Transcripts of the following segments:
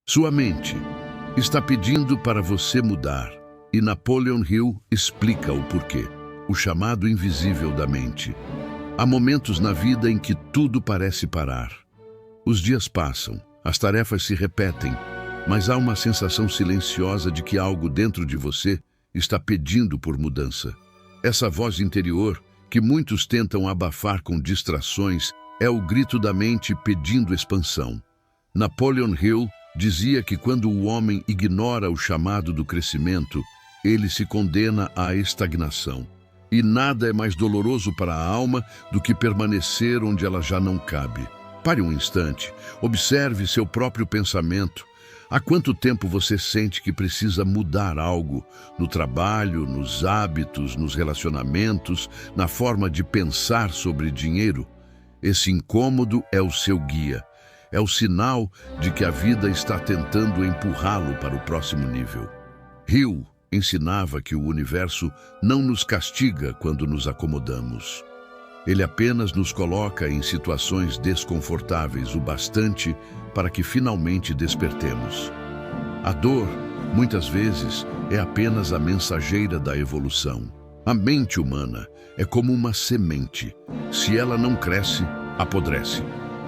Sua mente está pedindo para você mudar, e Napoleon Hill explica o porquê. O chamado invisível da mente. Há momentos na vida em que tudo parece parar. Os dias passam, as tarefas se repetem, mas há uma sensação silenciosa de que algo dentro de você está pedindo por mudança. Essa voz interior, que muitos tentam abafar com distrações, é o grito da mente pedindo expansão. Napoleon Hill dizia que quando o homem ignora o chamado do crescimento, ele se condena à estagnação. E nada é mais doloroso para a alma do que permanecer onde ela já não cabe. Pare um instante, observe seu próprio pensamento. Há quanto tempo você sente que precisa mudar algo? No trabalho, nos hábitos, nos relacionamentos, na forma de pensar sobre dinheiro? Esse incômodo é o seu guia. É o sinal de que a vida está tentando empurrá-lo para o próximo nível. Hill ensinava que o universo não nos castiga quando nos acomodamos. Ele apenas nos coloca em situações desconfortáveis o bastante para que finalmente despertemos. A dor, muitas vezes, é apenas a mensageira da evolução. A mente humana é como uma semente. Se ela não cresce, apodrece.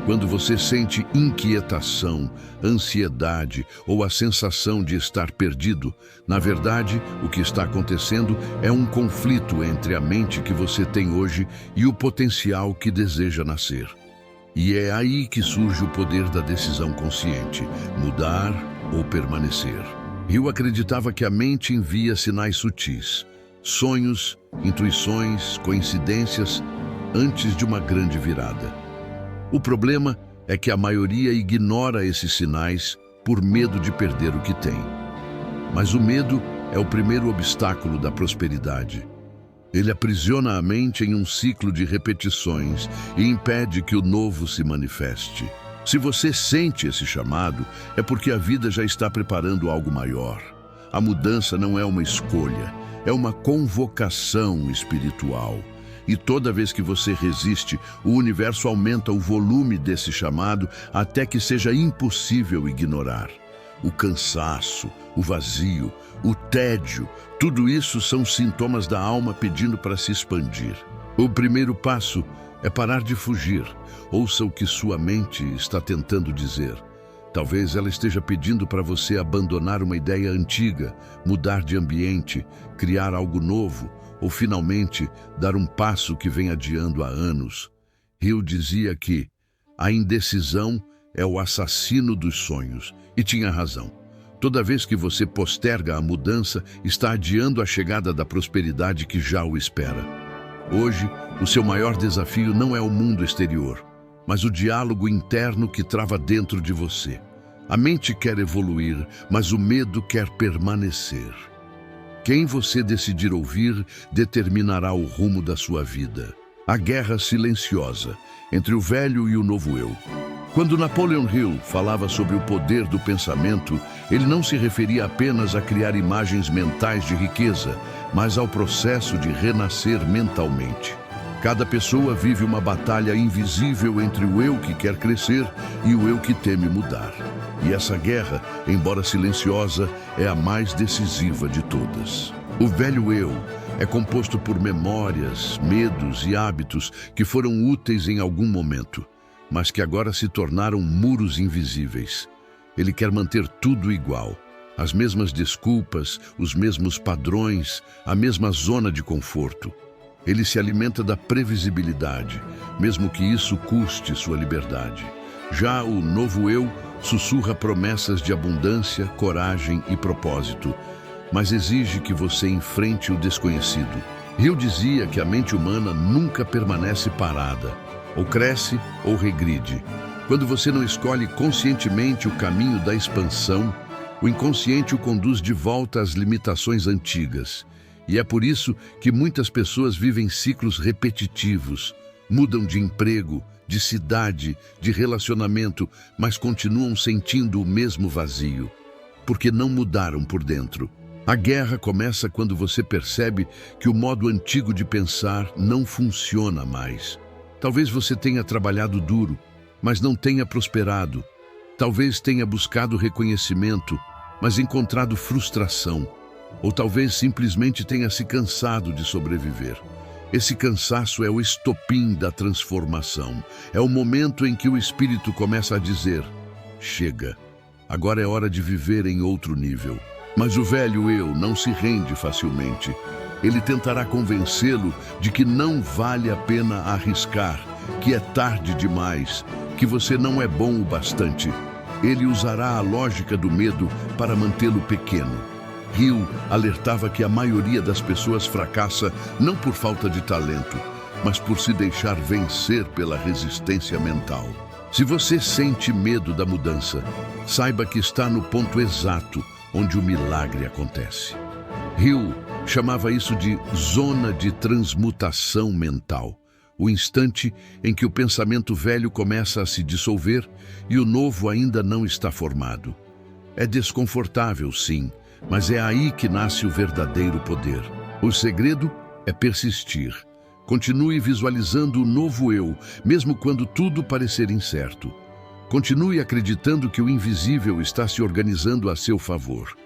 Quando você sente inquietação, ansiedade ou a sensação de estar perdido, na verdade, o que está acontecendo é um conflito entre a mente que você tem hoje e o potencial que deseja nascer. E é aí que surge o poder da decisão consciente, mudar ou permanecer. Hill acreditava que a mente envia sinais sutis, sonhos, intuições, coincidências, antes de uma grande virada. O problema é que a maioria ignora esses sinais por medo de perder o que tem. Mas o medo é o primeiro obstáculo da prosperidade. Ele aprisiona a mente em um ciclo de repetições e impede que o novo se manifeste. Se você sente esse chamado, é porque a vida já está preparando algo maior. A mudança não é uma escolha, é uma convocação espiritual. E toda vez que você resiste, o universo aumenta o volume desse chamado até que seja impossível ignorar. O cansaço, o vazio, o tédio, tudo isso são sintomas da alma pedindo para se expandir. O primeiro passo é parar de fugir. Ouça o que sua mente está tentando dizer. Talvez ela esteja pedindo para você abandonar uma ideia antiga, mudar de ambiente, criar algo novo, ou finalmente dar um passo que vem adiando há anos. Hill dizia que a indecisão é o assassino dos sonhos, e tinha razão. Toda vez que você posterga a mudança, está adiando a chegada da prosperidade que já o espera. Hoje, o seu maior desafio não é o mundo exterior, mas o diálogo interno que trava dentro de você. A mente quer evoluir, mas o medo quer permanecer. Quem você decidir ouvir determinará o rumo da sua vida. A guerra silenciosa entre o velho e o novo eu. Quando Napoleon Hill falava sobre o poder do pensamento, ele não se referia apenas a criar imagens mentais de riqueza, mas ao processo de renascer mentalmente. Cada pessoa vive uma batalha invisível entre o eu que quer crescer e o eu que teme mudar. E essa guerra, embora silenciosa, é a mais decisiva de todas. O velho eu é composto por memórias, medos e hábitos que foram úteis em algum momento, mas que agora se tornaram muros invisíveis. Ele quer manter tudo igual, as mesmas desculpas, os mesmos padrões, a mesma zona de conforto. Ele se alimenta da previsibilidade, mesmo que isso custe sua liberdade. Já o novo eu sussurra promessas de abundância, coragem e propósito, mas exige que você enfrente o desconhecido. Hill dizia que a mente humana nunca permanece parada, ou cresce ou regride. Quando você não escolhe conscientemente o caminho da expansão, o inconsciente o conduz de volta às limitações antigas. E é por isso que muitas pessoas vivem ciclos repetitivos, mudam de emprego, de cidade, de relacionamento, mas continuam sentindo o mesmo vazio, porque não mudaram por dentro. A guerra começa quando você percebe que o modo antigo de pensar não funciona mais. Talvez você tenha trabalhado duro, mas não tenha prosperado. Talvez tenha buscado reconhecimento, mas encontrado frustração. Ou talvez simplesmente tenha se cansado de sobreviver. Esse cansaço é o estopim da transformação. É o momento em que o espírito começa a dizer: chega, agora é hora de viver em outro nível. Mas o velho eu não se rende facilmente. Ele tentará convencê-lo de que não vale a pena arriscar, que é tarde demais, que você não é bom o bastante. Ele usará a lógica do medo para mantê-lo pequeno. Hill alertava que a maioria das pessoas fracassa não por falta de talento, mas por se deixar vencer pela resistência mental. Se você sente medo da mudança, saiba que está no ponto exato onde o milagre acontece. Hill chamava isso de zona de transmutação mental, o instante em que o pensamento velho começa a se dissolver e o novo ainda não está formado. É desconfortável, sim, mas é aí que nasce o verdadeiro poder. O segredo é persistir. Continue visualizando o novo eu, mesmo quando tudo parecer incerto. Continue acreditando que o invisível está se organizando a seu favor.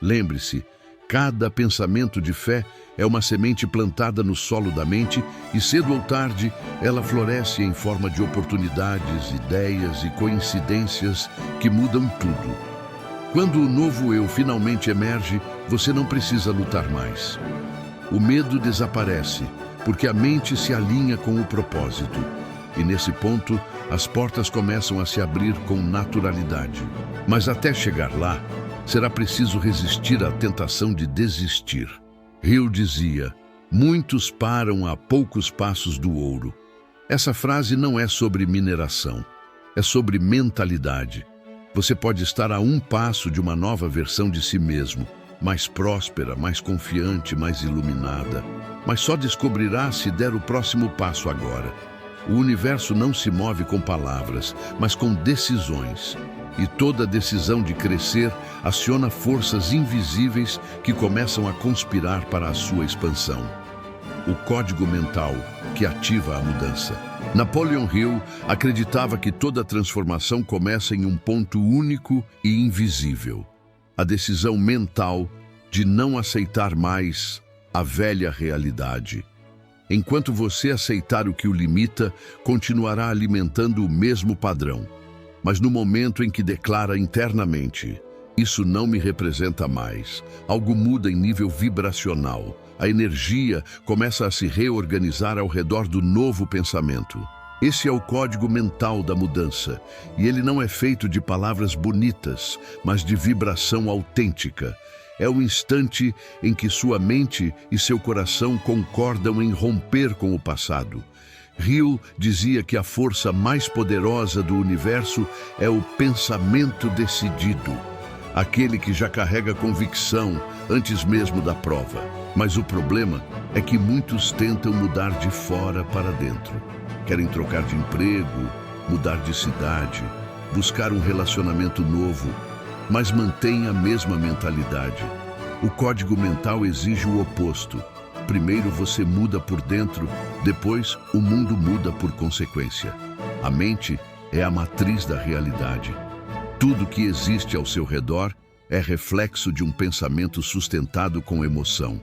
Lembre-se, cada pensamento de fé é uma semente plantada no solo da mente e cedo ou tarde ela floresce em forma de oportunidades, ideias e coincidências que mudam tudo. Quando o novo eu finalmente emerge, você não precisa lutar mais. O medo desaparece, porque a mente se alinha com o propósito. E nesse ponto, as portas começam a se abrir com naturalidade. Mas até chegar lá, será preciso resistir à tentação de desistir. Hill dizia: muitos param a poucos passos do ouro. Essa frase não é sobre mineração, é sobre mentalidade. Você pode estar a um passo de uma nova versão de si mesmo, mais próspera, mais confiante, mais iluminada. Mas só descobrirá se der o próximo passo agora. O universo não se move com palavras, mas com decisões. E toda decisão de crescer aciona forças invisíveis que começam a conspirar para a sua expansão. O código mental que ativa a mudança. Napoleon Hill acreditava que toda transformação começa em um ponto único e invisível. A decisão mental de não aceitar mais a velha realidade. Enquanto você aceitar o que o limita, continuará alimentando o mesmo padrão. Mas no momento em que declara internamente: isso não me representa mais, algo muda em nível vibracional. A energia começa a se reorganizar ao redor do novo pensamento. Esse é o código mental da mudança, e ele não é feito de palavras bonitas, mas de vibração autêntica. É o instante em que sua mente e seu coração concordam em romper com o passado. Hill dizia que a força mais poderosa do universo é o pensamento decidido, aquele que já carrega convicção antes mesmo da prova. Mas o problema é que muitos tentam mudar de fora para dentro. Querem trocar de emprego, mudar de cidade, buscar um relacionamento novo, mas mantêm a mesma mentalidade. O código mental exige o oposto. Primeiro você muda por dentro, depois o mundo muda por consequência. A mente é a matriz da realidade. Tudo que existe ao seu redor é reflexo de um pensamento sustentado com emoção.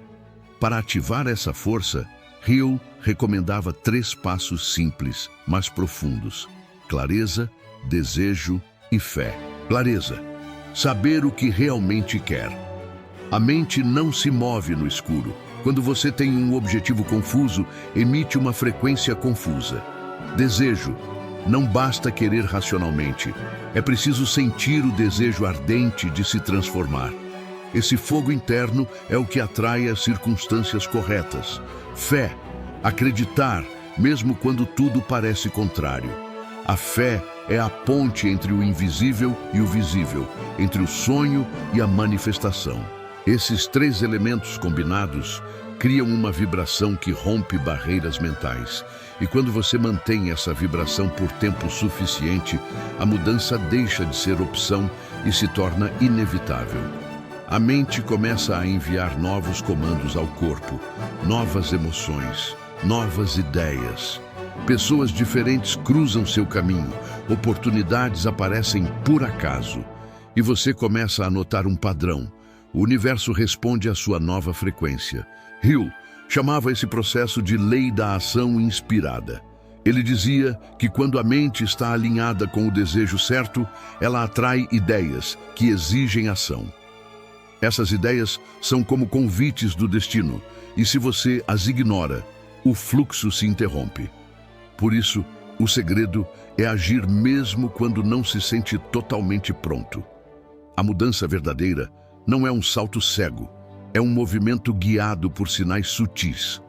Para ativar essa força, Hill recomendava 3 passos simples, mas profundos: clareza, desejo e fé. Clareza. Saber o que realmente quer. A mente não se move no escuro. Quando você tem um objetivo confuso, emite uma frequência confusa. Desejo. Não basta querer racionalmente. É preciso sentir o desejo ardente de se transformar. Esse fogo interno é o que atrai as circunstâncias corretas. Fé. Acreditar, mesmo quando tudo parece contrário. A fé é a ponte entre o invisível e o visível, entre o sonho e a manifestação. Esses 3 elementos combinados criam uma vibração que rompe barreiras mentais. E quando você mantém essa vibração por tempo suficiente, a mudança deixa de ser opção e se torna inevitável. A mente começa a enviar novos comandos ao corpo, novas emoções, novas ideias. Pessoas diferentes cruzam seu caminho, oportunidades aparecem por acaso. E você começa a notar um padrão. O universo responde à sua nova frequência. Hill chamava esse processo de lei da ação inspirada. Ele dizia que quando a mente está alinhada com o desejo certo, ela atrai ideias que exigem ação. Essas ideias são como convites do destino, e se você as ignora, o fluxo se interrompe. Por isso, o segredo é agir mesmo quando não se sente totalmente pronto. A mudança verdadeira não é um salto cego, é um movimento guiado por sinais sutis.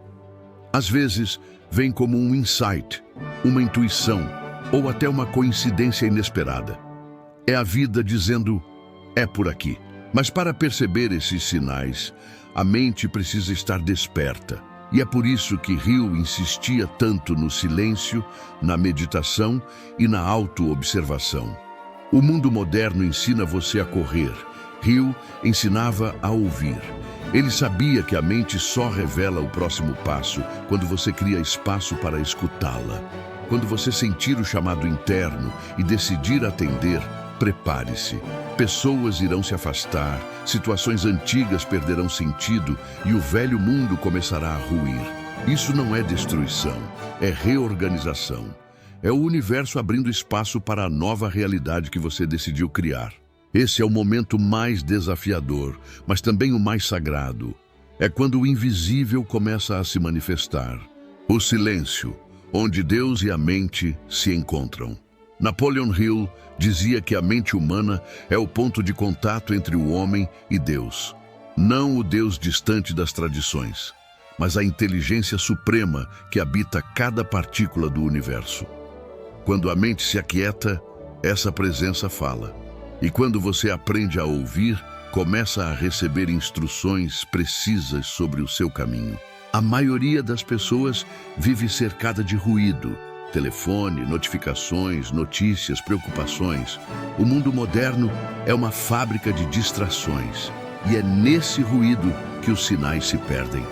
Às vezes, vem como um insight, uma intuição ou até uma coincidência inesperada. É a vida dizendo, é por aqui. Mas para perceber esses sinais, a mente precisa estar desperta. E é por isso que Hill insistia tanto no silêncio, na meditação e na autoobservação. O mundo moderno ensina você a correr. Hill ensinava a ouvir. Ele sabia que a mente só revela o próximo passo quando você cria espaço para escutá-la. Quando você sentir o chamado interno e decidir atender, prepare-se. Pessoas irão se afastar, situações antigas perderão sentido e o velho mundo começará a ruir. Isso não é destruição, é reorganização. É o universo abrindo espaço para a nova realidade que você decidiu criar. Esse é o momento mais desafiador, mas também o mais sagrado. É quando o invisível começa a se manifestar. O silêncio, onde Deus e a mente se encontram. Napoleon Hill dizia que a mente humana é o ponto de contato entre o homem e Deus. Não o Deus distante das tradições, mas a inteligência suprema que habita cada partícula do universo. Quando a mente se aquieta, essa presença fala. E quando você aprende a ouvir, começa a receber instruções precisas sobre o seu caminho. A maioria das pessoas vive cercada de ruído. Telefone, notificações, notícias, preocupações. O mundo moderno é uma fábrica de distrações. E é nesse ruído que os sinais se perdem.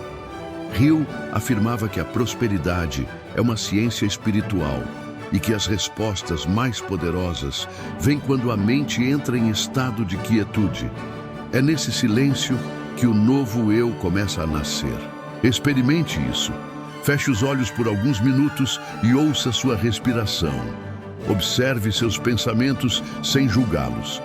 Hill afirmava que a prosperidade é uma ciência espiritual e que as respostas mais poderosas vêm quando a mente entra em estado de quietude. É nesse silêncio que o novo eu começa a nascer. Experimente isso. Feche os olhos por alguns minutos e ouça sua respiração. Observe seus pensamentos sem julgá-los.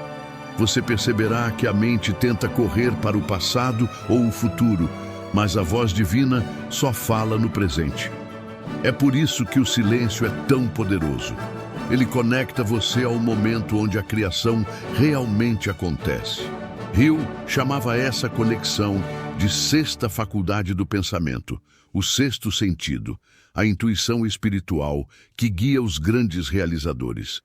Você perceberá que a mente tenta correr para o passado ou o futuro, mas a voz divina só fala no presente. É por isso que o silêncio é tão poderoso. Ele conecta você ao momento onde a criação realmente acontece. Hill chamava essa conexão de sexta faculdade do pensamento, o sexto sentido, a intuição espiritual que guia os grandes realizadores.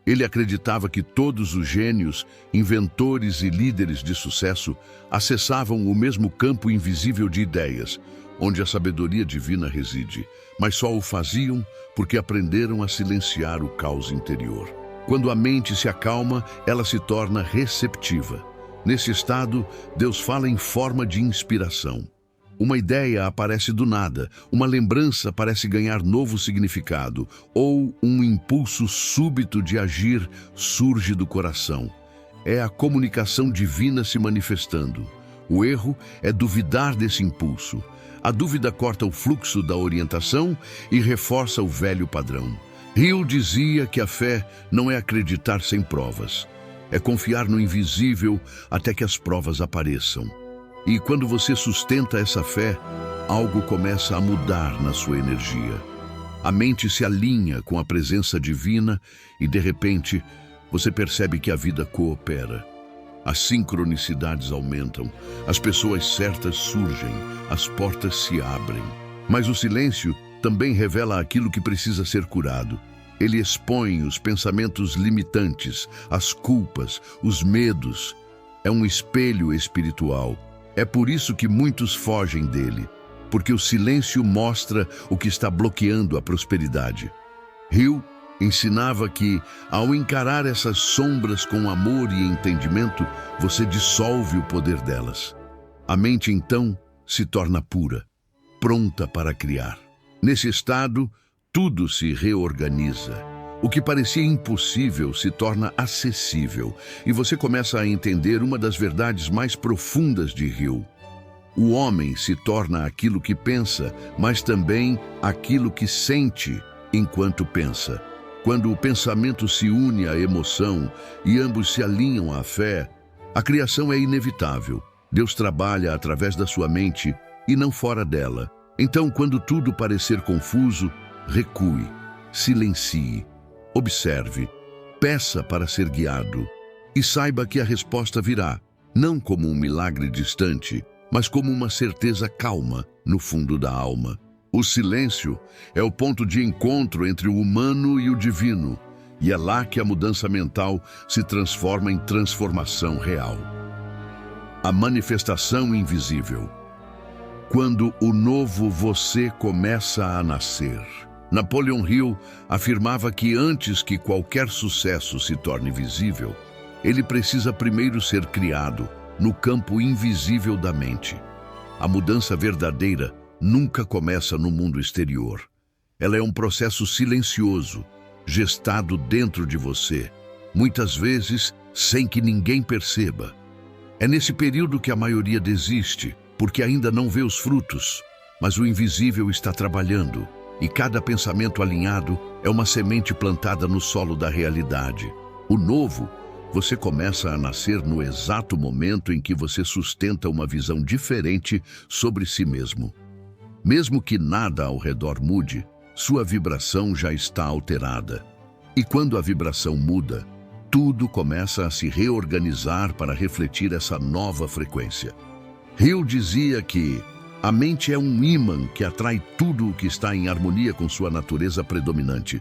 Ele acreditava que todos os gênios, inventores e líderes de sucesso acessavam o mesmo campo invisível de ideias, onde a sabedoria divina reside, mas só o faziam porque aprenderam a silenciar o caos interior. Quando a mente se acalma, ela se torna receptiva. Nesse estado, Deus fala em forma de inspiração. Uma ideia aparece do nada, uma lembrança parece ganhar novo significado, ou um impulso súbito de agir surge do coração. É a comunicação divina se manifestando. O erro é duvidar desse impulso. A dúvida corta o fluxo da orientação e reforça o velho padrão. Hill dizia que a fé não é acreditar sem provas. É confiar no invisível até que as provas apareçam. E quando você sustenta essa fé, algo começa a mudar na sua energia. A mente se alinha com a presença divina e, de repente, você percebe que a vida coopera. As sincronicidades aumentam, as pessoas certas surgem, as portas se abrem. Mas o silêncio também revela aquilo que precisa ser curado. Ele expõe os pensamentos limitantes, as culpas, os medos. É um espelho espiritual. É por isso que muitos fogem dele, porque o silêncio mostra o que está bloqueando a prosperidade. Hill ensinava que, ao encarar essas sombras com amor e entendimento, você dissolve o poder delas. A mente, então, se torna pura, pronta para criar. Nesse estado, tudo se reorganiza. O que parecia impossível se torna acessível e você começa a entender uma das verdades mais profundas de Hill. O homem se torna aquilo que pensa, mas também aquilo que sente enquanto pensa. Quando o pensamento se une à emoção e ambos se alinham à fé, a criação é inevitável. Deus trabalha através da sua mente e não fora dela. Então, quando tudo parecer confuso, recue, silencie. Observe, peça para ser guiado e saiba que a resposta virá, não como um milagre distante, mas como uma certeza calma no fundo da alma. O silêncio é o ponto de encontro entre o humano e o divino, e é lá que a mudança mental se transforma em transformação real. A manifestação invisível. Quando o novo você começa a nascer. Napoleon Hill afirmava que antes que qualquer sucesso se torne visível, ele precisa primeiro ser criado no campo invisível da mente. A mudança verdadeira nunca começa no mundo exterior. Ela é um processo silencioso, gestado dentro de você, muitas vezes sem que ninguém perceba. É nesse período que a maioria desiste, porque ainda não vê os frutos, mas o invisível está trabalhando. E cada pensamento alinhado é uma semente plantada no solo da realidade. O novo, você começa a nascer no exato momento em que você sustenta uma visão diferente sobre si mesmo. Mesmo que nada ao redor mude, sua vibração já está alterada. E quando a vibração muda, tudo começa a se reorganizar para refletir essa nova frequência. Hill dizia que a mente é um ímã que atrai tudo o que está em harmonia com sua natureza predominante.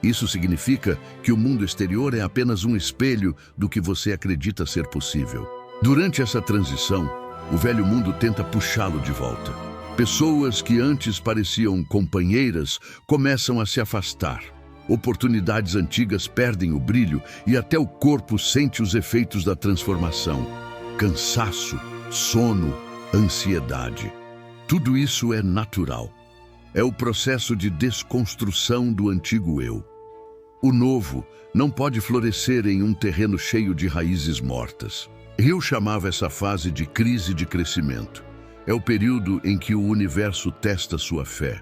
Isso significa que o mundo exterior é apenas um espelho do que você acredita ser possível. Durante essa transição, o velho mundo tenta puxá-lo de volta. Pessoas que antes pareciam companheiras começam a se afastar. Oportunidades antigas perdem o brilho e até o corpo sente os efeitos da transformação. Cansaço, sono, ansiedade. Tudo isso é natural. É o processo de desconstrução do antigo eu. O novo não pode florescer em um terreno cheio de raízes mortas. Hill chamava essa fase de crise de crescimento. É o período em que o universo testa sua fé.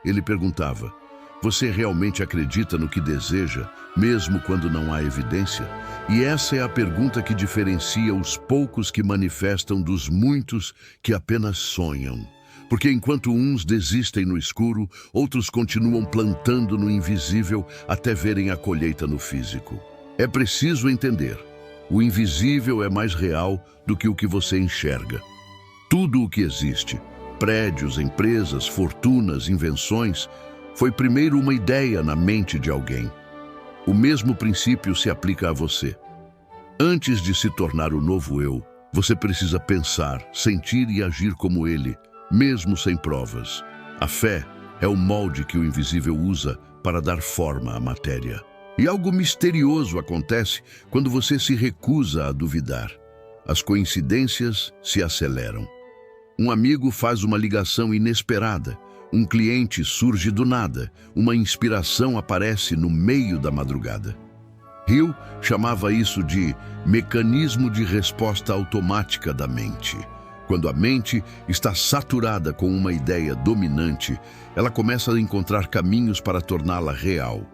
Ele perguntava: você realmente acredita no que deseja, mesmo quando não há evidência? E essa é a pergunta que diferencia os poucos que manifestam dos muitos que apenas sonham. Porque enquanto uns desistem no escuro, outros continuam plantando no invisível até verem a colheita no físico. É preciso entender: o invisível é mais real do que o que você enxerga. Tudo o que existe, prédios, empresas, fortunas, invenções, foi primeiro uma ideia na mente de alguém. O mesmo princípio se aplica a você. Antes de se tornar o novo eu, você precisa pensar, sentir e agir como ele, mesmo sem provas. A fé é o molde que o invisível usa para dar forma à matéria. E algo misterioso acontece quando você se recusa a duvidar. As coincidências se aceleram. Um amigo faz uma ligação inesperada. Um cliente surge do nada, uma inspiração aparece no meio da madrugada. Hill chamava isso de mecanismo de resposta automática da mente. Quando a mente está saturada com uma ideia dominante, ela começa a encontrar caminhos para torná-la real.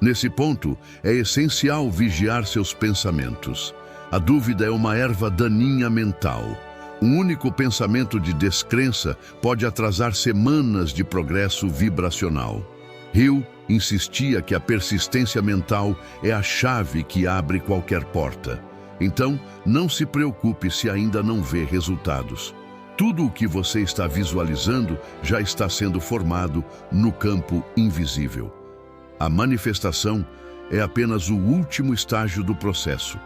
Nesse ponto, é essencial vigiar seus pensamentos. A dúvida é uma erva daninha mental. Um único pensamento de descrença pode atrasar semanas de progresso vibracional. Hill insistia que a persistência mental é a chave que abre qualquer porta. Então, não se preocupe se ainda não vê resultados. Tudo o que você está visualizando já está sendo formado no campo invisível. A manifestação é apenas o último estágio do processo.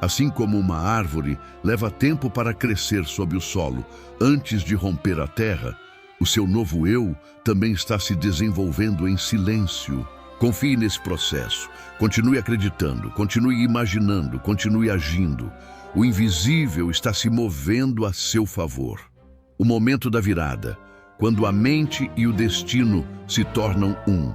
Assim como uma árvore leva tempo para crescer sob o solo antes de romper a terra, o seu novo eu também está se desenvolvendo em silêncio. Confie nesse processo. Continue acreditando, continue imaginando, continue agindo. O invisível está se movendo a seu favor. O momento da virada, quando a mente e o destino se tornam um.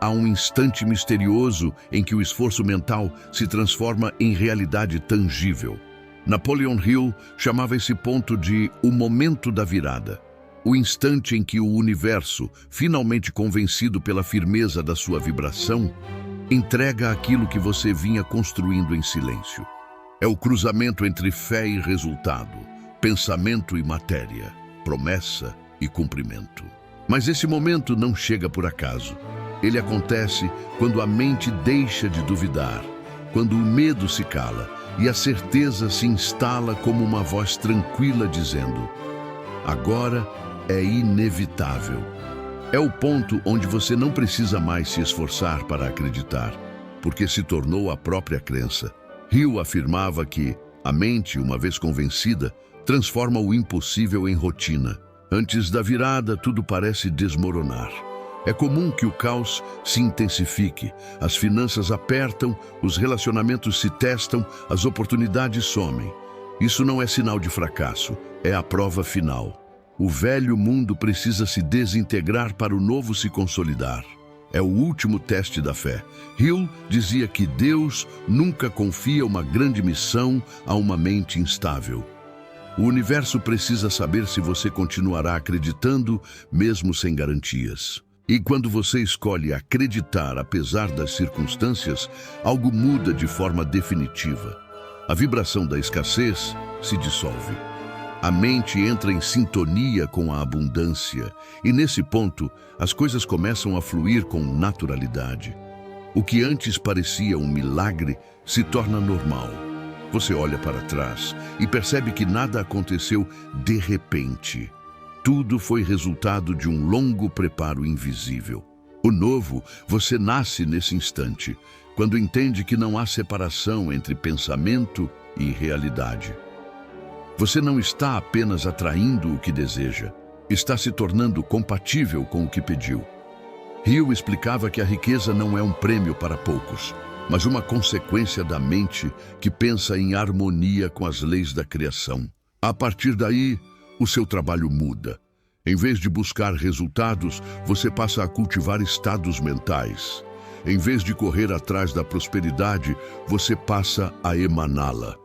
Há um instante misterioso em que o esforço mental se transforma em realidade tangível. Napoleon Hill chamava esse ponto de o momento da virada. O instante em que o universo, finalmente convencido pela firmeza da sua vibração, entrega aquilo que você vinha construindo em silêncio. É o cruzamento entre fé e resultado, pensamento e matéria, promessa e cumprimento. Mas esse momento não chega por acaso. Ele acontece quando a mente deixa de duvidar, quando o medo se cala e a certeza se instala como uma voz tranquila dizendo: agora é inevitável. É o ponto onde você não precisa mais se esforçar para acreditar, porque se tornou a própria crença. Hill afirmava que a mente, uma vez convencida, transforma o impossível em rotina. Antes da virada, tudo parece desmoronar. É comum que o caos se intensifique, as finanças apertam, os relacionamentos se testam, as oportunidades somem. Isso não é sinal de fracasso, é a prova final. O velho mundo precisa se desintegrar para o novo se consolidar. É o último teste da fé. Hill dizia que Deus nunca confia uma grande missão a uma mente instável. O universo precisa saber se você continuará acreditando, mesmo sem garantias. E quando você escolhe acreditar apesar das circunstâncias, algo muda de forma definitiva. A vibração da escassez se dissolve. A mente entra em sintonia com a abundância e, nesse ponto, as coisas começam a fluir com naturalidade. O que antes parecia um milagre se torna normal. Você olha para trás e percebe que nada aconteceu de repente. Tudo foi resultado de um longo preparo invisível. O novo, você nasce nesse instante, quando entende que não há separação entre pensamento e realidade. Você não está apenas atraindo o que deseja, está se tornando compatível com o que pediu. Hill explicava que a riqueza não é um prêmio para poucos, mas uma consequência da mente que pensa em harmonia com as leis da criação. A partir daí, o seu trabalho muda. Em vez de buscar resultados, você passa a cultivar estados mentais. Em vez de correr atrás da prosperidade, você passa a emaná-la.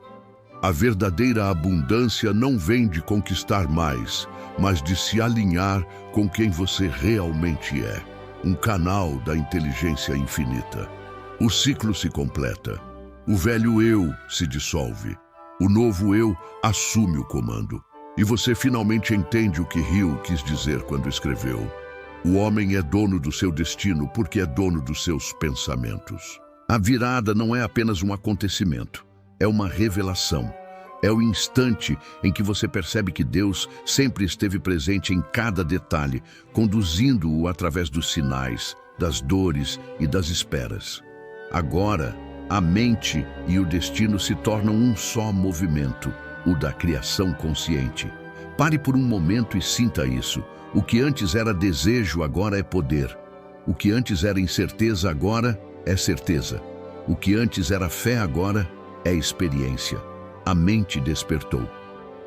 A verdadeira abundância não vem de conquistar mais, mas de se alinhar com quem você realmente é. Um canal da inteligência infinita. O ciclo se completa. O velho eu se dissolve. O novo eu assume o comando. E você finalmente entende o que Hill quis dizer quando escreveu: o homem é dono do seu destino porque é dono dos seus pensamentos. A virada não é apenas um acontecimento, é uma revelação. É o instante em que você percebe que Deus sempre esteve presente em cada detalhe, conduzindo-o através dos sinais, das dores e das esperas. Agora, a mente e o destino se tornam um só movimento, o da criação consciente. Pare por um momento e sinta isso. O que antes era desejo, agora é poder. O que antes era incerteza, agora é certeza. O que antes era fé, agora é experiência. A mente despertou.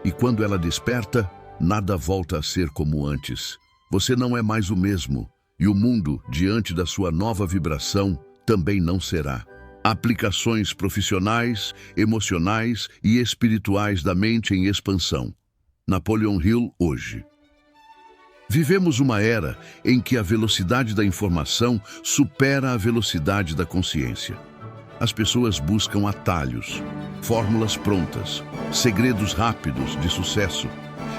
E quando ela desperta, nada volta a ser como antes. Você não é mais o mesmo. E o mundo, diante da sua nova vibração, também não será. Aplicações profissionais, emocionais e espirituais da mente em expansão. Napoleon Hill hoje. Vivemos uma era em que a velocidade da informação supera a velocidade da consciência. As pessoas buscam atalhos, fórmulas prontas, segredos rápidos de sucesso,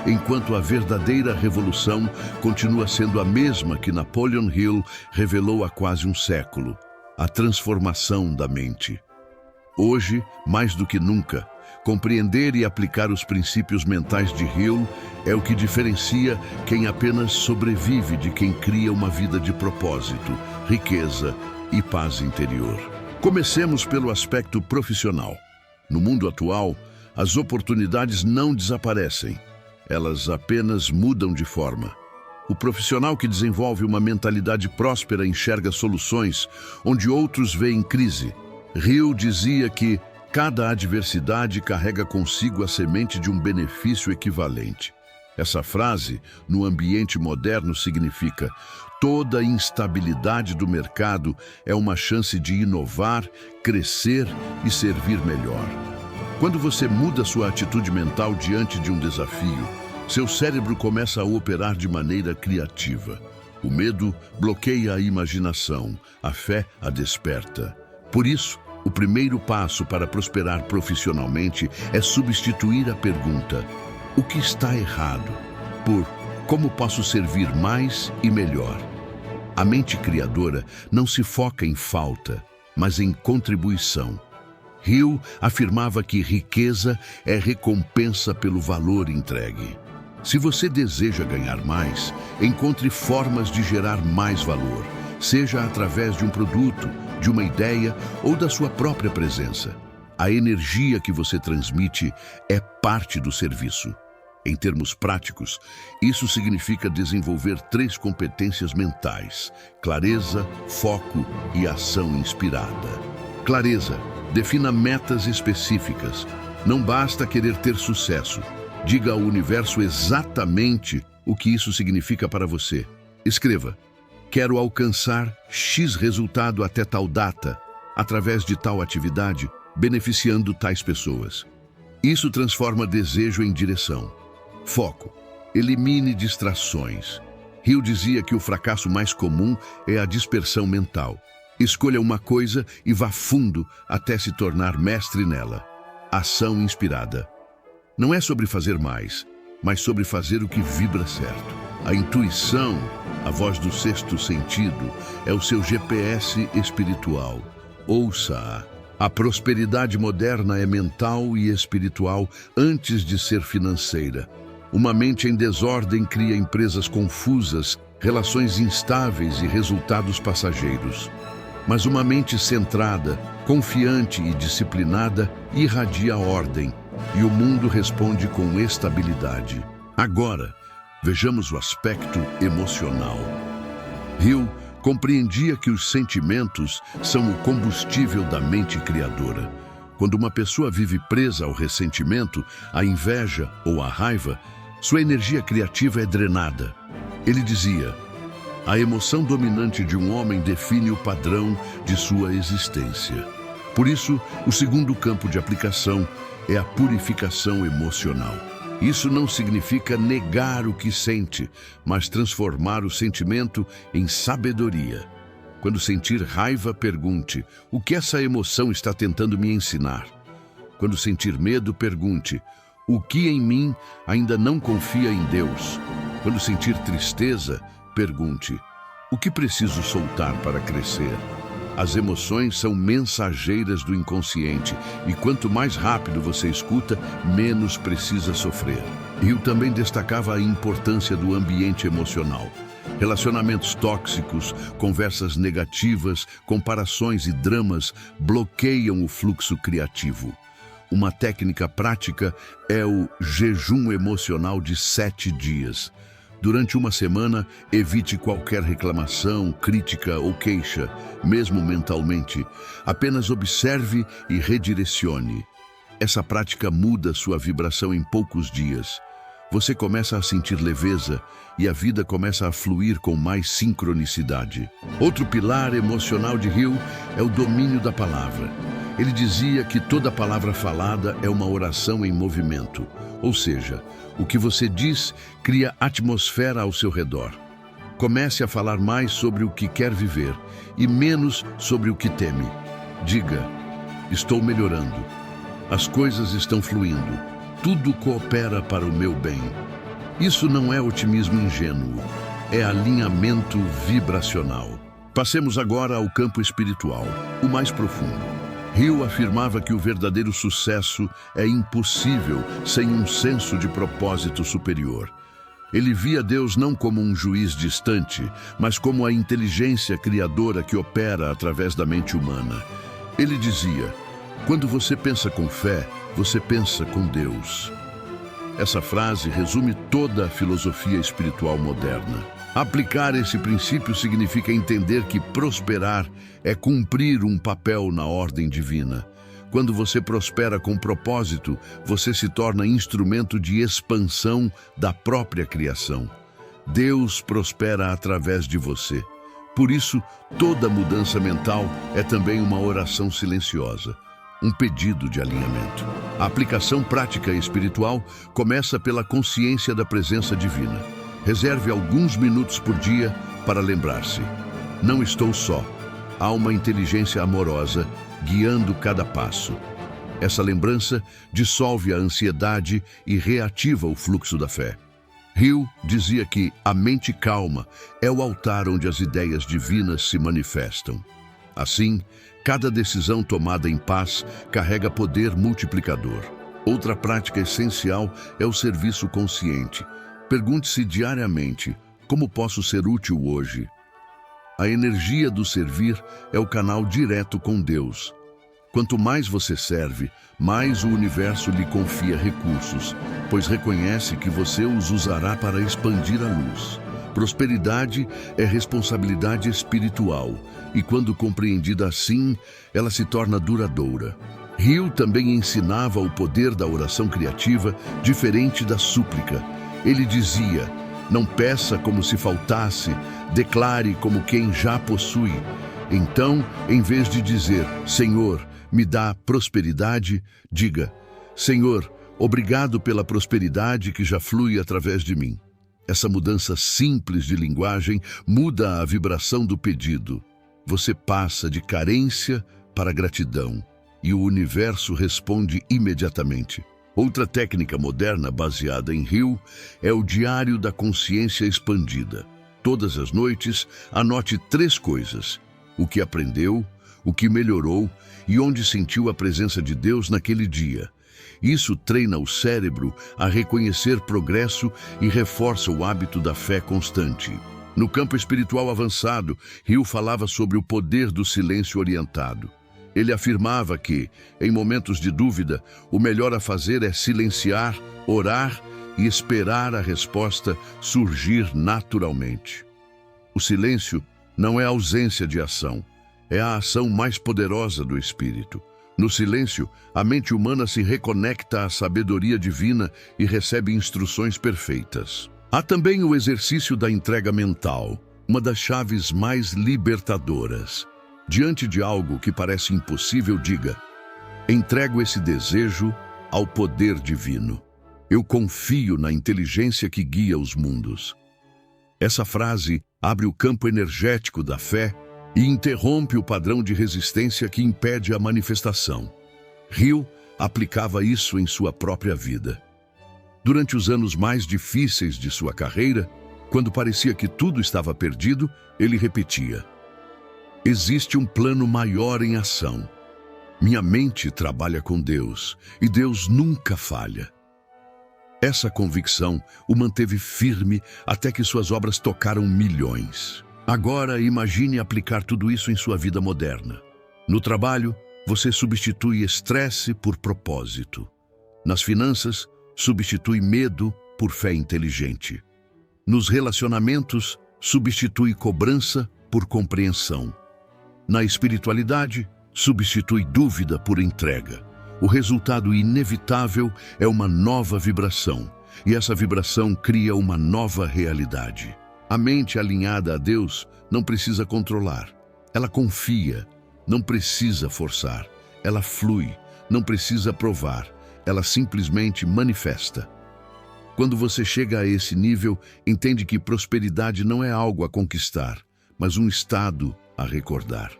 enquanto a verdadeira revolução continua sendo a mesma que Napoleon Hill revelou há quase um século: a transformação da mente. Hoje, mais do que nunca, compreender e aplicar os princípios mentais de Hill é o que diferencia quem apenas sobrevive de quem cria uma vida de propósito, riqueza e paz interior. Comecemos pelo aspecto profissional. No mundo atual, as oportunidades não desaparecem, elas apenas mudam de forma. O profissional que desenvolve uma mentalidade próspera enxerga soluções onde outros veem crise. Hill dizia que cada adversidade carrega consigo a semente de um benefício equivalente. Essa frase, no ambiente moderno, significa: toda instabilidade do mercado é uma chance de inovar, crescer e servir melhor. Quando você muda sua atitude mental diante de um desafio, seu cérebro começa a operar de maneira criativa. O medo bloqueia a imaginação, a fé a desperta. Por isso, o primeiro passo para prosperar profissionalmente é substituir a pergunta: o que está errado? Por como posso servir mais e melhor? A mente criadora não se foca em falta, mas em contribuição. Hill afirmava que riqueza é recompensa pelo valor entregue. Se você deseja ganhar mais, encontre formas de gerar mais valor, seja através de um produto, de uma ideia ou da sua própria presença. A energia que você transmite é parte do serviço. Em termos práticos, isso significa desenvolver 3 competências mentais: clareza, foco e ação inspirada. Clareza. Defina metas específicas. Não basta querer ter sucesso. Diga ao universo exatamente o que isso significa para você. Escreva: quero alcançar X resultado até tal data, através de tal atividade, beneficiando tais pessoas. Isso transforma desejo em direção. Foco. Elimine distrações. Hill dizia que o fracasso mais comum é a dispersão mental. Escolha uma coisa e vá fundo até se tornar mestre nela. Ação inspirada. Não é sobre fazer mais, mas sobre fazer o que vibra certo. A intuição, a voz do sexto sentido, é o seu GPS espiritual. Ouça-a. A prosperidade moderna é mental e espiritual antes de ser financeira. Uma mente em desordem cria empresas confusas, relações instáveis e resultados passageiros. Mas uma mente centrada, confiante e disciplinada irradia ordem, e o mundo responde com estabilidade. Agora, vejamos o aspecto emocional. Hill compreendia que os sentimentos são o combustível da mente criadora. Quando uma pessoa vive presa ao ressentimento, à inveja ou à raiva, sua energia criativa é drenada. Ele dizia: a emoção dominante de um homem define o padrão de sua existência. Por isso, o segundo campo de aplicação é a purificação emocional. Isso não significa negar o que sente, mas transformar o sentimento em sabedoria. Quando sentir raiva, pergunte: o que essa emoção está tentando me ensinar? Quando sentir medo, pergunte: o que em mim ainda não confia em Deus? Quando sentir tristeza, pergunte: o que preciso soltar para crescer? As emoções são mensageiras do inconsciente e quanto mais rápido você escuta, menos precisa sofrer. Hill também destacava a importância do ambiente emocional. Relacionamentos tóxicos, conversas negativas, comparações e dramas bloqueiam o fluxo criativo. Uma técnica prática é o jejum emocional de 7 dias. Durante uma semana, evite qualquer reclamação, crítica ou queixa, mesmo mentalmente. Apenas observe e redirecione. Essa prática muda sua vibração em poucos dias. Você começa a sentir leveza e a vida começa a fluir com mais sincronicidade. Outro pilar emocional de Hill é o domínio da palavra. Ele dizia que toda palavra falada é uma oração em movimento, ou seja, o que você diz cria atmosfera ao seu redor. Comece a falar mais sobre o que quer viver e menos sobre o que teme. Diga: estou melhorando. As coisas estão fluindo. Tudo coopera para o meu bem. Isso não é otimismo ingênuo, é alinhamento vibracional. Passemos agora ao campo espiritual, o mais profundo. Hill afirmava que o verdadeiro sucesso é impossível sem um senso de propósito superior. Ele via Deus não como um juiz distante, mas como a inteligência criadora que opera através da mente humana. Ele dizia: quando você pensa com fé, você pensa com Deus. Essa frase resume toda a filosofia espiritual moderna. Aplicar esse princípio significa entender que prosperar é cumprir um papel na ordem divina. Quando você prospera com propósito, você se torna instrumento de expansão da própria criação. Deus prospera através de você. Por isso, toda mudança mental é também uma oração silenciosa, um pedido de alinhamento. A aplicação prática e espiritual começa pela consciência da presença divina. Reserve alguns minutos por dia para lembrar-se: não estou só. Há uma inteligência amorosa guiando cada passo. Essa lembrança dissolve a ansiedade e reativa o fluxo da fé. Hill dizia que a mente calma é o altar onde as ideias divinas se manifestam. Assim, cada decisão tomada em paz carrega poder multiplicador. Outra prática essencial é o serviço consciente. Pergunte-se diariamente: como posso ser útil hoje? A energia do servir é o canal direto com Deus. Quanto mais você serve, mais o universo lhe confia recursos, pois reconhece que você os usará para expandir a luz. Prosperidade é responsabilidade espiritual, e quando compreendida assim, ela se torna duradoura. Hill também ensinava o poder da oração criativa, diferente da súplica. Ele dizia: não peça como se faltasse, declare como quem já possui. Então, em vez de dizer: Senhor, me dá prosperidade, diga: Senhor, obrigado pela prosperidade que já flui através de mim. Essa mudança simples de linguagem muda a vibração do pedido. Você passa de carência para gratidão e o universo responde imediatamente. Outra técnica moderna baseada em Hill é o diário da consciência expandida. Todas as noites, anote 3 coisas: o que aprendeu, o que melhorou e onde sentiu a presença de Deus naquele dia. Isso treina o cérebro a reconhecer progresso e reforça o hábito da fé constante. No campo espiritual avançado, Hill falava sobre o poder do silêncio orientado. Ele afirmava que, em momentos de dúvida, o melhor a fazer é silenciar, orar e esperar a resposta surgir naturalmente. O silêncio não é ausência de ação, é a ação mais poderosa do espírito. No silêncio, a mente humana se reconecta à sabedoria divina e recebe instruções perfeitas. Há também o exercício da entrega mental, uma das chaves mais libertadoras. Diante de algo que parece impossível, diga: entrego esse desejo ao poder divino. Eu confio na inteligência que guia os mundos. Essa frase abre o campo energético da fé e interrompe o padrão de resistência que impede a manifestação. Hill aplicava isso em sua própria vida. Durante os anos mais difíceis de sua carreira, quando parecia que tudo estava perdido, ele repetia: existe um plano maior em ação. Minha mente trabalha com Deus e Deus nunca falha. Essa convicção o manteve firme até que suas obras tocaram milhões. Agora imagine aplicar tudo isso em sua vida moderna. No trabalho, você substitui estresse por propósito. Nas finanças, substitui medo por fé inteligente. Nos relacionamentos, substitui cobrança por compreensão. Na espiritualidade, substitui dúvida por entrega. O resultado inevitável é uma nova vibração, e essa vibração cria uma nova realidade. A mente alinhada a Deus não precisa controlar. Ela confia, não precisa forçar. Ela flui, não precisa provar. Ela simplesmente manifesta. Quando você chega a esse nível, entende que prosperidade não é algo a conquistar, mas um estado a recordar.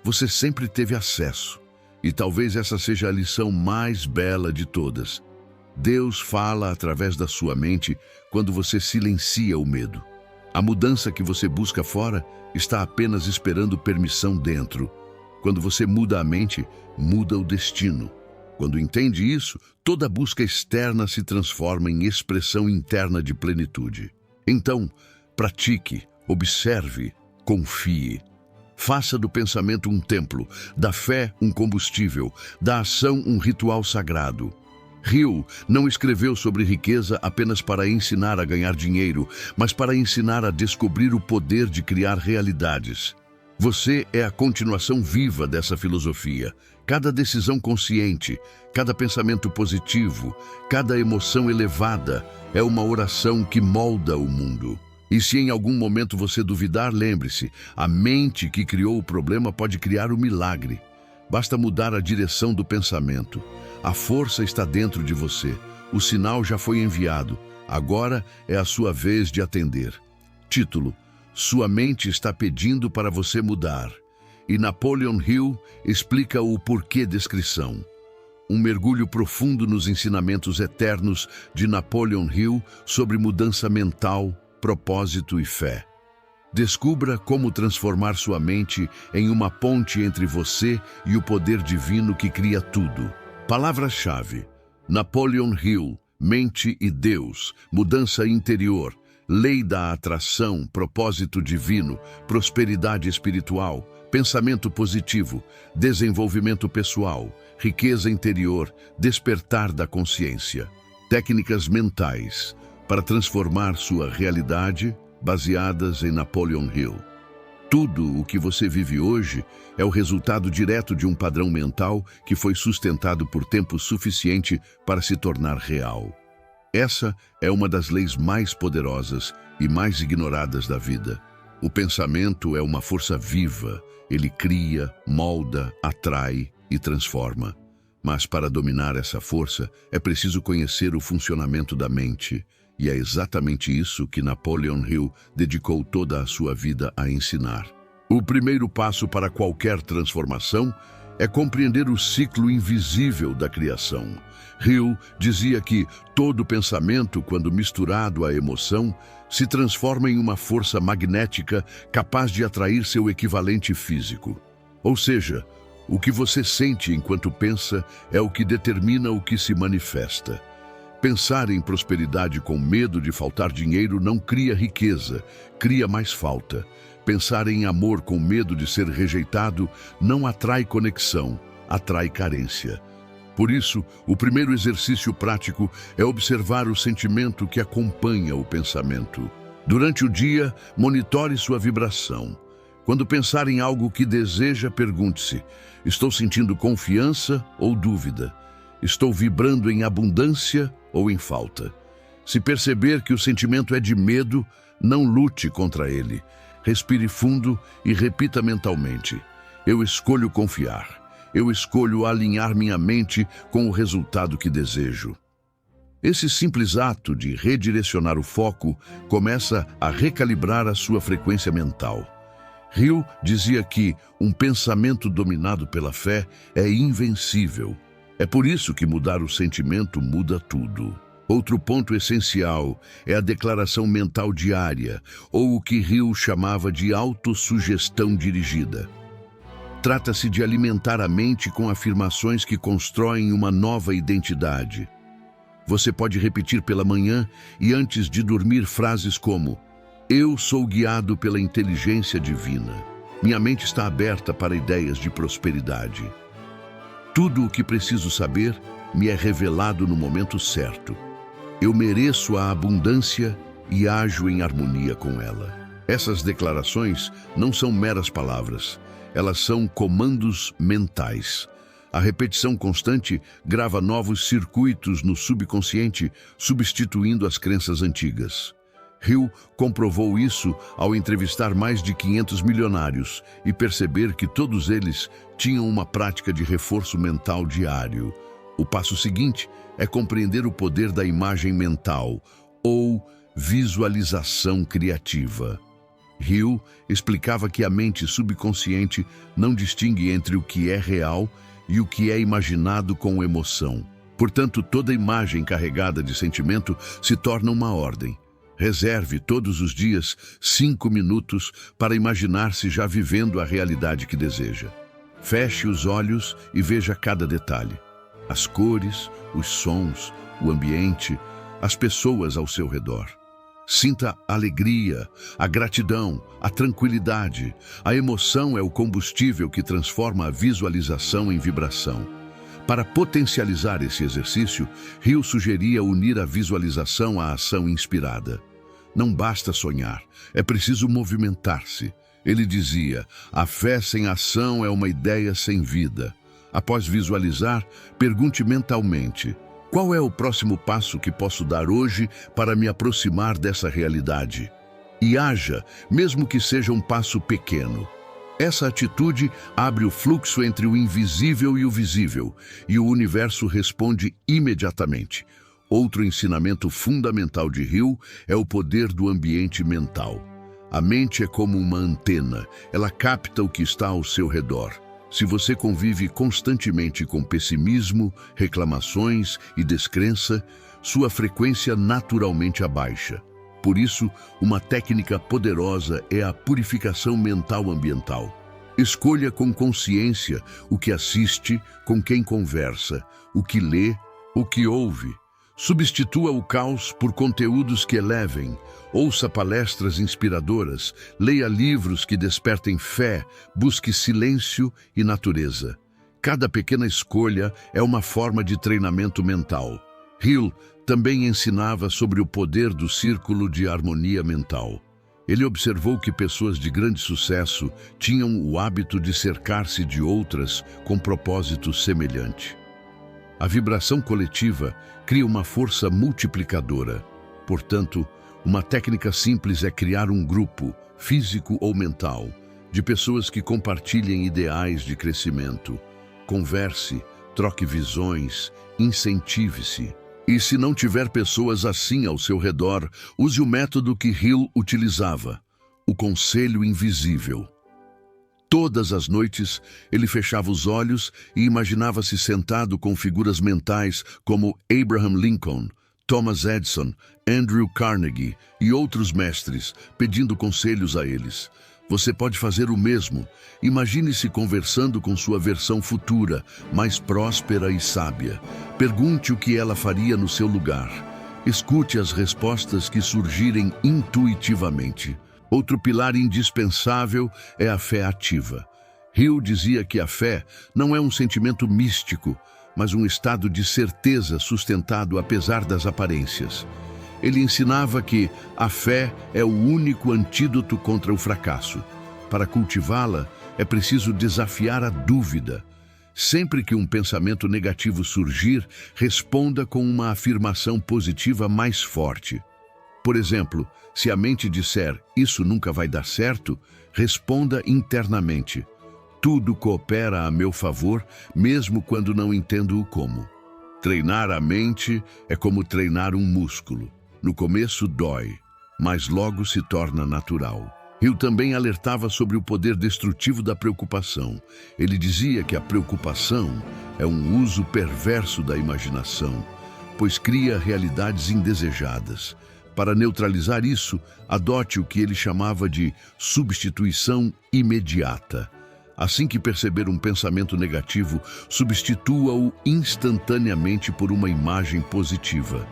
Você sempre teve acesso, e talvez essa seja a lição mais bela de todas. Deus fala através da sua mente quando você silencia o medo. A mudança que você busca fora está apenas esperando permissão dentro. Quando você muda a mente, muda o destino. Quando entende isso, toda busca externa se transforma em expressão interna de plenitude. Então, pratique, observe, confie. Faça do pensamento um templo, da fé um combustível, da ação um ritual sagrado. Hill não escreveu sobre riqueza apenas para ensinar a ganhar dinheiro, mas para ensinar a descobrir o poder de criar realidades. Você é a continuação viva dessa filosofia, Cada decisão consciente, cada pensamento positivo, cada emoção elevada é uma oração que molda o mundo. E se em algum momento você duvidar, lembre-se, a mente que criou o problema pode criar o milagre. Basta mudar a direção do pensamento. A força está dentro de você. O sinal já foi enviado. Agora é a sua vez de atender. Título: Sua mente está pedindo para você mudar. E Napoleon Hill explica o porquê descrição. Um mergulho profundo nos ensinamentos eternos de Napoleon Hill sobre mudança mental, propósito e fé. Descubra como transformar sua mente em uma ponte entre você e o poder divino que cria tudo. Palavras-chave: Napoleon Hill, mente e Deus, mudança interior, lei da atração, propósito divino, prosperidade espiritual, pensamento positivo, desenvolvimento pessoal, riqueza interior, despertar da consciência. Técnicas mentais para transformar sua realidade baseadas em Napoleon Hill. Tudo o que você vive hoje é o resultado direto de um padrão mental que foi sustentado por tempo suficiente para se tornar real. Essa é uma das leis mais poderosas e mais ignoradas da vida. O pensamento é uma força viva. Ele cria, molda, atrai e transforma. Mas para dominar essa força, é preciso conhecer o funcionamento da mente. E é exatamente isso que Napoleon Hill dedicou toda a sua vida a ensinar. O primeiro passo para qualquer transformação é compreender o ciclo invisível da criação. Hill dizia que todo pensamento, quando misturado à emoção, se transforma em uma força magnética capaz de atrair seu equivalente físico. Ou seja, o que você sente enquanto pensa é o que determina o que se manifesta. Pensar em prosperidade com medo de faltar dinheiro não cria riqueza, cria mais falta. Pensar em amor com medo de ser rejeitado não atrai conexão, atrai carência. Por isso, o primeiro exercício prático é observar o sentimento que acompanha o pensamento. Durante o dia, monitore sua vibração. Quando pensar em algo que deseja, pergunte-se: estou sentindo confiança ou dúvida? Estou vibrando em abundância ou em falta? Se perceber que o sentimento é de medo, não lute contra ele. Respire fundo e repita mentalmente: eu escolho confiar. Eu escolho alinhar minha mente com o resultado que desejo. Esse simples ato de redirecionar o foco começa a recalibrar a sua frequência mental. Hill dizia que um pensamento dominado pela fé é invencível. É por isso que mudar o sentimento muda tudo. Outro ponto essencial é a declaração mental diária, ou o que Hill chamava de autossugestão dirigida. Trata-se de alimentar a mente com afirmações que constroem uma nova identidade. Você pode repetir pela manhã e antes de dormir frases como: eu sou guiado pela inteligência divina. Minha mente está aberta para ideias de prosperidade. Tudo o que preciso saber me é revelado no momento certo. Eu mereço a abundância e ajo em harmonia com ela. Essas declarações não são meras palavras. Elas são comandos mentais. A repetição constante grava novos circuitos no subconsciente, substituindo as crenças antigas. Hill comprovou isso ao entrevistar mais de 500 milionários e perceber que todos eles tinham uma prática de reforço mental diário. O passo seguinte é compreender o poder da imagem mental, ou visualização criativa. Hill explicava que a mente subconsciente não distingue entre o que é real e o que é imaginado com emoção. Portanto, toda imagem carregada de sentimento se torna uma ordem. Reserve todos os dias 5 minutos para imaginar-se já vivendo a realidade que deseja. Feche os olhos e veja cada detalhe. As cores, os sons, o ambiente, as pessoas ao seu redor. Sinta a alegria, a gratidão, a tranquilidade. A emoção é o combustível que transforma a visualização em vibração. Para potencializar esse exercício, Hill sugeria unir a visualização à ação inspirada. Não basta sonhar, é preciso movimentar-se. Ele dizia: a fé sem ação é uma ideia sem vida. Após visualizar, pergunte mentalmente: qual é o próximo passo que posso dar hoje para me aproximar dessa realidade? E haja, mesmo que seja um passo pequeno. Essa atitude abre o fluxo entre o invisível e o visível, e o universo responde imediatamente. Outro ensinamento fundamental de Hill é o poder do ambiente mental. A mente é como uma antena, ela capta o que está ao seu redor. Se você convive constantemente com pessimismo, reclamações e descrença, sua frequência naturalmente abaixa. Por isso, uma técnica poderosa é a purificação mental ambiental. Escolha com consciência o que assiste, com quem conversa, o que lê, o que ouve. Substitua o caos por conteúdos que elevem. Ouça palestras inspiradoras, leia livros que despertem fé, busque silêncio e natureza. Cada pequena escolha é uma forma de treinamento mental. Hill também ensinava sobre o poder do círculo de harmonia mental. Ele observou que pessoas de grande sucesso tinham o hábito de cercar-se de outras com propósito semelhante. A vibração coletiva cria uma força multiplicadora. Portanto, uma técnica simples é criar um grupo, físico ou mental, de pessoas que compartilhem ideais de crescimento. Converse, troque visões, incentive-se. E se não tiver pessoas assim ao seu redor, use o método que Hill utilizava, o conselho invisível. Todas as noites, ele fechava os olhos e imaginava-se sentado com figuras mentais como Abraham Lincoln, Thomas Edison, Andrew Carnegie e outros mestres, pedindo conselhos a eles. Você pode fazer o mesmo. Imagine-se conversando com sua versão futura, mais próspera e sábia. Pergunte o que ela faria no seu lugar. Escute as respostas que surgirem intuitivamente. Outro pilar indispensável é a fé ativa. Hill dizia que a fé não é um sentimento místico, mas um estado de certeza sustentado apesar das aparências. Ele ensinava que a fé é o único antídoto contra o fracasso. Para cultivá-la, é preciso desafiar a dúvida. Sempre que um pensamento negativo surgir, responda com uma afirmação positiva mais forte. Por exemplo, se a mente disser "isso nunca vai dar certo", responda internamente: "tudo coopera a meu favor, mesmo quando não entendo o como". Treinar a mente é como treinar um músculo. No começo dói, mas logo se torna natural. Hill também alertava sobre o poder destrutivo da preocupação. Ele dizia que a preocupação é um uso perverso da imaginação, pois cria realidades indesejadas. Para neutralizar isso, adote o que ele chamava de substituição imediata. Assim que perceber um pensamento negativo, substitua-o instantaneamente por uma imagem positiva.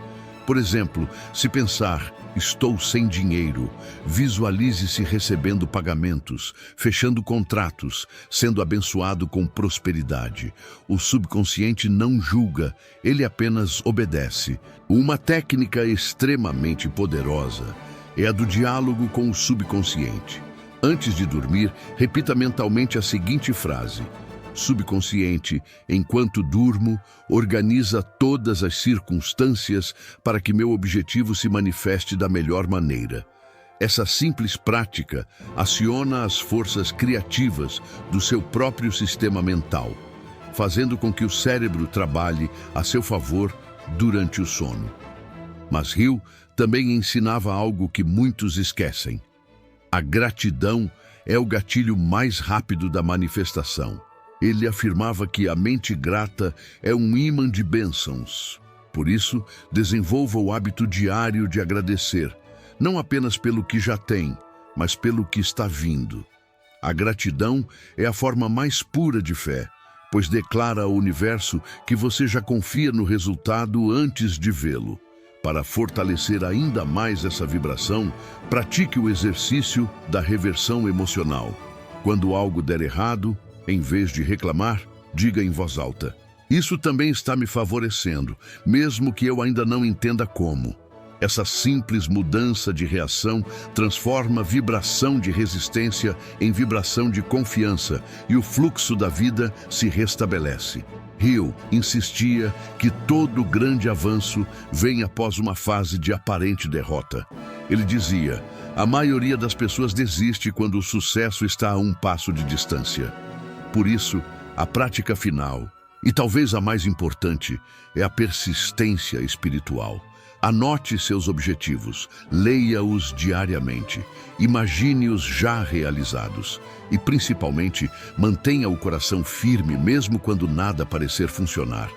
Por exemplo, se pensar "estou sem dinheiro", visualize-se recebendo pagamentos, fechando contratos, sendo abençoado com prosperidade. O subconsciente não julga, ele apenas obedece. Uma técnica extremamente poderosa é a do diálogo com o subconsciente. Antes de dormir, repita mentalmente a seguinte frase: "Subconsciente, enquanto durmo, organiza todas as circunstâncias para que meu objetivo se manifeste da melhor maneira". Essa simples prática aciona as forças criativas do seu próprio sistema mental, fazendo com que o cérebro trabalhe a seu favor durante o sono. Mas Hill também ensinava algo que muitos esquecem. A gratidão é o gatilho mais rápido da manifestação. Ele afirmava que a mente grata é um ímã de bênçãos. Por isso, desenvolva o hábito diário de agradecer, não apenas pelo que já tem, mas pelo que está vindo. A gratidão é a forma mais pura de fé, pois declara ao universo que você já confia no resultado antes de vê-lo. Para fortalecer ainda mais essa vibração, pratique o exercício da reversão emocional. Quando algo der errado, em vez de reclamar, diga em voz alta: "Isso também está me favorecendo, mesmo que eu ainda não entenda como". Essa simples mudança de reação transforma vibração de resistência em vibração de confiança e o fluxo da vida se restabelece. Hill insistia que todo grande avanço vem após uma fase de aparente derrota. Ele dizia: a maioria das pessoas desiste quando o sucesso está a um passo de distância. Por isso, a prática final, e talvez a mais importante, é a persistência espiritual. Anote seus objetivos, leia-os diariamente, imagine-os já realizados e, principalmente, mantenha o coração firme mesmo quando nada parecer funcionar.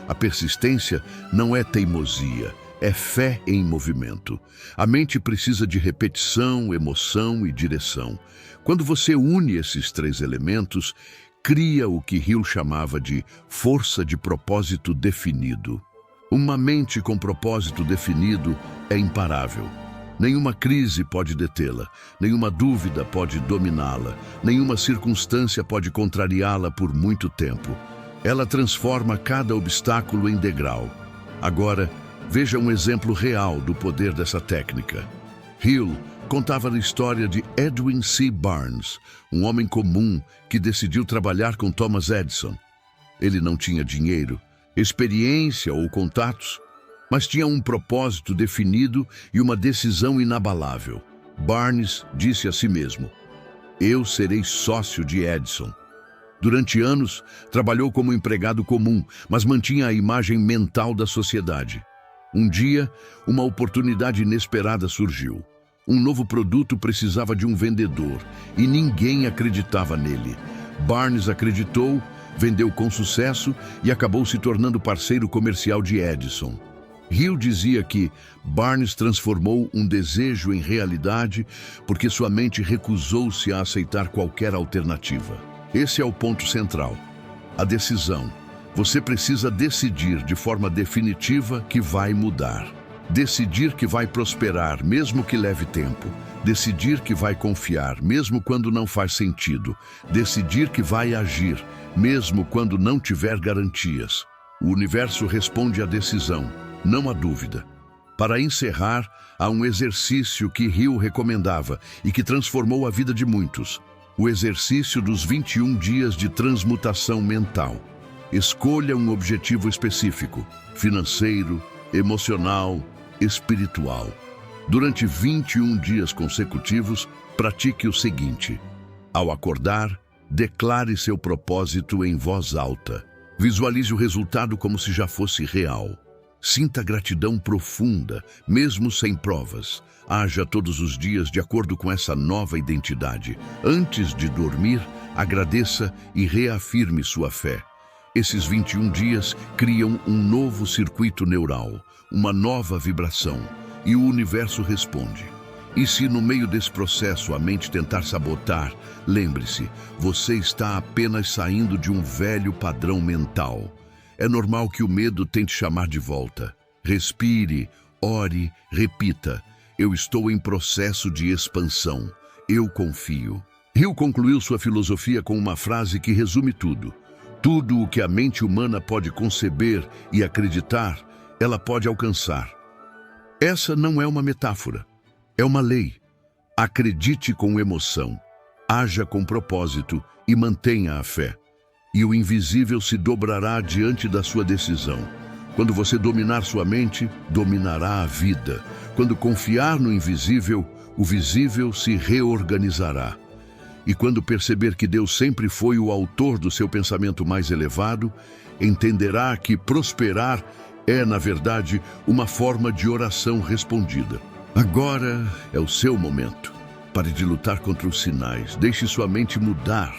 A persistência não é teimosia, é fé em movimento. A mente precisa de repetição, emoção e direção. Quando você une esses três elementos, cria o que Hill chamava de força de propósito definido. Uma mente com propósito definido é imparável. Nenhuma crise pode detê-la, nenhuma dúvida pode dominá-la, nenhuma circunstância pode contrariá-la por muito tempo. Ela transforma cada obstáculo em degrau. Agora, veja um exemplo real do poder dessa técnica. Hill contava a história de Edwin C. Barnes, um homem comum que decidiu trabalhar com Thomas Edison. Ele não tinha dinheiro, experiência ou contatos, mas tinha um propósito definido e uma decisão inabalável. Barnes disse a si mesmo: eu serei sócio de Edison. Durante anos, trabalhou como empregado comum, mas mantinha a imagem mental da sociedade. Um dia, uma oportunidade inesperada surgiu. Um novo produto precisava de um vendedor e ninguém acreditava nele. Barnes acreditou, vendeu com sucesso e acabou se tornando parceiro comercial de Edison. Hill dizia que Barnes transformou um desejo em realidade porque sua mente recusou-se a aceitar qualquer alternativa. Esse é o ponto central, a decisão. Você precisa decidir de forma definitiva que vai mudar. Decidir que vai prosperar, mesmo que leve tempo. Decidir que vai confiar, mesmo quando não faz sentido. Decidir que vai agir, mesmo quando não tiver garantias. O universo responde à decisão, não à dúvida. Para encerrar, há um exercício que Hill recomendava e que transformou a vida de muitos. O exercício dos 21 dias de transmutação mental. Escolha um objetivo específico, financeiro, emocional, espiritual. Durante 21 dias consecutivos, pratique o seguinte: ao acordar, declare seu propósito em voz alta. Visualize o resultado como se já fosse real. Sinta gratidão profunda, mesmo sem provas. Haja todos os dias de acordo com essa nova identidade. Antes de dormir, agradeça e reafirme sua fé. Esses 21 dias criam um novo circuito neural, uma nova vibração, e o universo responde. E se no meio desse processo a mente tentar sabotar, lembre-se, você está apenas saindo de um velho padrão mental. É normal que o medo tente chamar de volta. Respire, ore, repita: eu estou em processo de expansão. Eu confio. Hill concluiu sua filosofia com uma frase que resume tudo. Tudo o que a mente humana pode conceber e acreditar, ela pode alcançar. Essa não é uma metáfora, é uma lei. Acredite com emoção, haja com propósito e mantenha a fé. E o invisível se dobrará diante da sua decisão. Quando você dominar sua mente, dominará a vida. Quando confiar no invisível, o visível se reorganizará. E quando perceber que Deus sempre foi o autor do seu pensamento mais elevado, entenderá que prosperar é, na verdade, uma forma de oração respondida. Agora é o seu momento. Pare de lutar contra os sinais, deixe sua mente mudar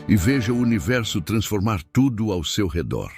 e veja o universo transformar tudo ao seu redor.